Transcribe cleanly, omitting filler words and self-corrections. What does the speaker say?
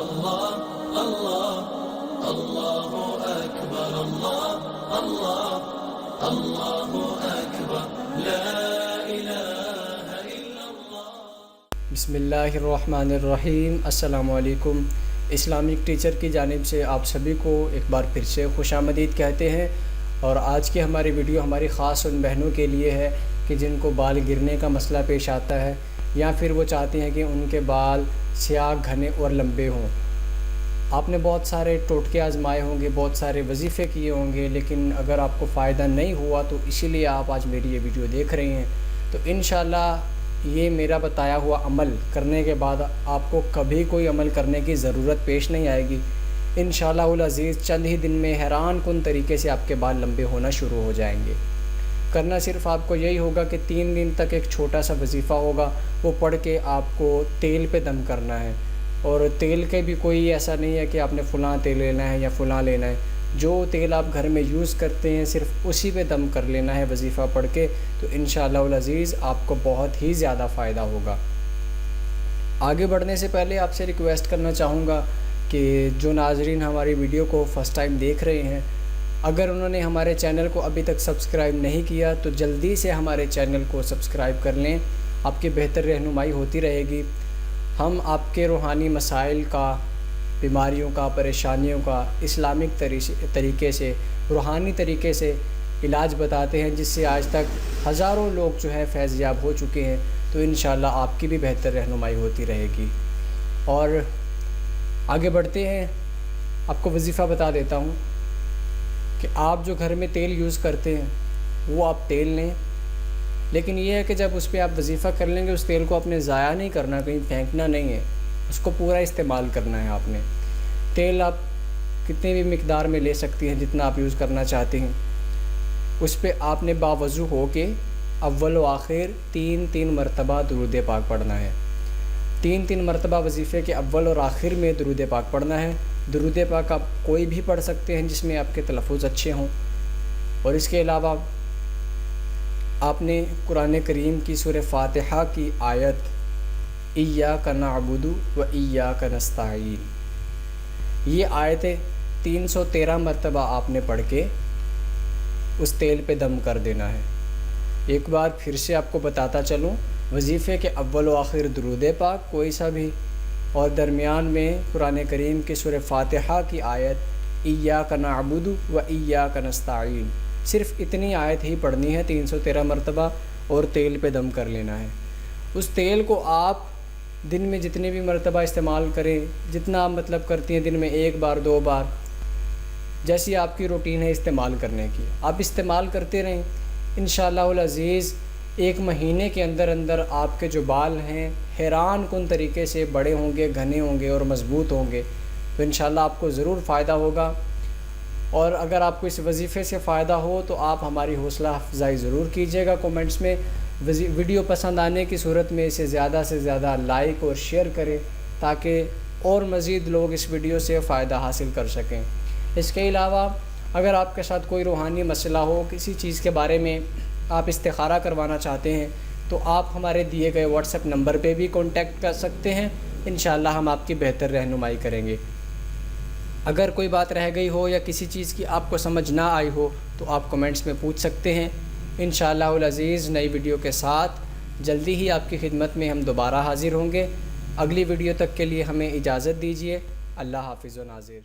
اللہ اللہ اللہ اکبر اللہ اللہ اللہ اکبر لا الہ الا اللہ۔ بسم اللہ الرحمن الرحیم۔ السلام علیکم۔ اسلامک ٹیچر کی جانب سے آپ سبھی کو ایک بار پھر سے خوش آمدید کہتے ہیں، اور آج کی ہماری ویڈیو ہماری خاص ان بہنوں کے لیے ہے کہ جن کو بال گرنے کا مسئلہ پیش آتا ہے، یا پھر وہ چاہتے ہیں کہ ان کے بال سیاہ، گھنے اور لمبے ہوں۔ آپ نے بہت سارے ٹوٹکے آزمائے ہوں گے، بہت سارے وظیفے کیے ہوں گے، لیکن اگر آپ کو فائدہ نہیں ہوا تو اسی لیے آپ آج میری یہ ویڈیو دیکھ رہے ہیں۔ تو انشاءاللہ یہ میرا بتایا ہوا عمل کرنے کے بعد آپ کو کبھی کوئی عمل کرنے کی ضرورت پیش نہیں آئے گی۔ انشاءاللہ العزیز چند ہی دن میں حیران کن طریقے سے آپ کے بال لمبے ہونا شروع ہو جائیں گے۔ کرنا صرف آپ کو یہی ہوگا کہ 3 دن تک ایک چھوٹا سا وظیفہ ہوگا، وہ پڑھ کے آپ کو تیل پہ دم کرنا ہے، اور تیل کے بھی کوئی ایسا نہیں ہے کہ آپ نے فلاں تیل لینا ہے یا فلاں لینا ہے۔ جو تیل آپ گھر میں یوز کرتے ہیں صرف اسی پہ دم کر لینا ہے وظیفہ پڑھ کے، تو انشاءاللہ العزیز آپ کو بہت ہی زیادہ فائدہ ہوگا۔ آگے بڑھنے سے پہلے آپ سے ریکویسٹ کرنا چاہوں گا کہ جو ناظرین ہماری ویڈیو کو فرسٹ ٹائم دیکھ رہے ہیں، اگر انہوں نے ہمارے چینل کو ابھی تک سبسکرائب نہیں کیا تو جلدی سے ہمارے چینل کو سبسکرائب کر لیں، آپ کی بہتر رہنمائی ہوتی رہے گی۔ ہم آپ کے روحانی مسائل کا، بیماریوں کا، پریشانیوں کا اسلامک طریقے سے، روحانی طریقے سے علاج بتاتے ہیں، جس سے آج تک ہزاروں لوگ جو ہے فیض یاب ہو چکے ہیں۔ تو انشاءاللہ آپ کی بھی بہتر رہنمائی ہوتی رہے گی۔ اور آگے بڑھتے ہیں، آپ کو وظیفہ بتا دیتا ہوں کہ آپ جو گھر میں تیل یوز کرتے ہیں وہ آپ تیل لیں، لیکن یہ ہے کہ جب اس پہ آپ وظیفہ کر لیں گے اس تیل کو آپ نے ضائع نہیں کرنا، کہیں پھینکنا نہیں ہے، اس کو پورا استعمال کرنا ہے۔ آپ نے تیل آپ کتنی بھی مقدار میں لے سکتی ہیں، جتنا آپ یوز کرنا چاہتے ہیں۔ اس پہ آپ نے باوضو ہو کے اول و آخر 3 مرتبہ درود پاک پڑھنا ہے۔ 3 مرتبہ وظیفے کے اول اور آخر میں درود پاک پڑھنا ہے۔ درود پاک آپ کوئی بھی پڑھ سکتے ہیں جس میں آپ کے تلفظ اچھے ہوں، اور اس کے علاوہ آپ نے قرآن کریم کی سورہ فاتحہ کی آیت ایاک نعبد و ایاک نستعین، یہ آیتیں 313 مرتبہ آپ نے پڑھ کے اس تیل پہ دم کر دینا ہے۔ ایک بار پھر سے آپ کو بتاتا چلوں، وظیفے کے اول و آخر درود پاک کوئی سا بھی، اور درمیان میں قرآن کریم کی سورہ فاتحہ کی آیت ایاک نعبد و ایاک نستعین، صرف اتنی آیت ہی پڑھنی ہے 313 مرتبہ، اور تیل پہ دم کر لینا ہے۔ اس تیل کو آپ دن میں جتنے بھی مرتبہ استعمال کریں، جتنا آپ مطلب کرتی ہیں، دن میں 1 بار 2 بار، جیسی آپ کی روٹین ہے استعمال کرنے کی، آپ استعمال کرتے رہیں۔ انشاءاللہ العزیز 1 مہینے کے اندر اندر آپ کے جو بال ہیں حیران کن طریقے سے بڑے ہوں گے، گھنے ہوں گے اور مضبوط ہوں گے۔ تو انشاءاللہ آپ کو ضرور فائدہ ہوگا، اور اگر آپ کو اس وظیفے سے فائدہ ہو تو آپ ہماری حوصلہ افزائی ضرور کیجیے گا کمنٹس میں۔ ویڈیو پسند آنے کی صورت میں اسے زیادہ سے زیادہ لائک اور شیئر کریں، تاکہ اور مزید لوگ اس ویڈیو سے فائدہ حاصل کر سکیں۔ اس کے علاوہ اگر آپ کے ساتھ کوئی روحانی مسئلہ ہو، کسی چیز کے بارے میں آپ استخارہ کروانا چاہتے ہیں، تو آپ ہمارے دیے گئے واٹس ایپ نمبر پہ بھی کانٹیکٹ کر سکتے ہیں، انشاءاللہ ہم آپ کی بہتر رہنمائی کریں گے۔ اگر کوئی بات رہ گئی ہو یا کسی چیز کی آپ کو سمجھ نہ آئی ہو تو آپ کمنٹس میں پوچھ سکتے ہیں۔ انشاءاللہ العزیز نئی ویڈیو کے ساتھ جلدی ہی آپ کی خدمت میں ہم دوبارہ حاضر ہوں گے۔ اگلی ویڈیو تک کے لیے ہمیں اجازت دیجیے۔ اللہ حافظ و ناظر۔